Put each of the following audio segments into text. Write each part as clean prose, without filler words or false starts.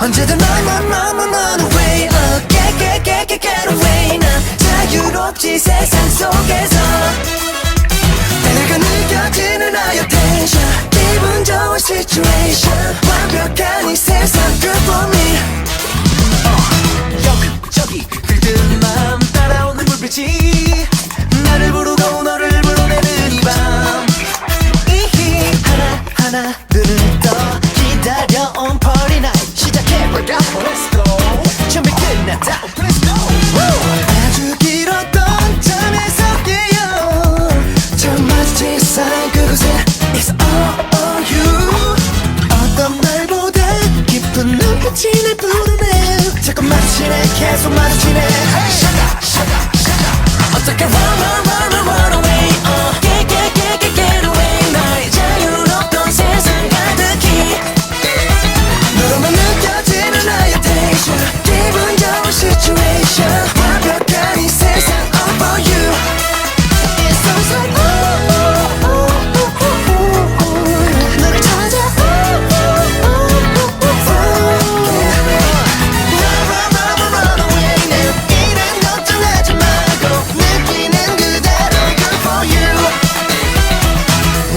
언제든 run away get away 난 자유롭지 세상 속에서 내가 느껴지는 나의 텐션 기분 좋은 situation 완벽한 이 세상 good for me 여기저기 들뜬 마음 따라오는 불빛이 나를 부르고 너를 불러내는 이 밤 이히 하나하나 눈을 떠 기다려온 party night 시작해볼까 Let's go 준비 끝났다 Let's go 아주 길었던 잠에서 깨어 처음 마주친 사람 그곳에 It's all you 어떤 말보다 깊은 눈빛이 날 부르네 자꾸 마주치네 계속 마주치네 어떻게 run away get away 나의 자유롭던 세상 가득히 너로만 느껴지는 나의 tension 기분 좋은 situation 완벽한 이 세상 all for you It sounds like 너를 찾아 run away 내 일은 걱정하지 말고 느끼는 그대로 good for you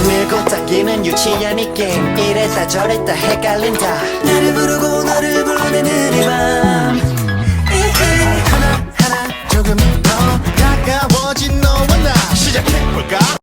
밀고 당기는 유치한 이 게임 이랬다 저랬다 헷갈린다 나를 부르고 너를 불러내는 이밤 하나하나 조금 더 가까워진 너와 나 시작해볼까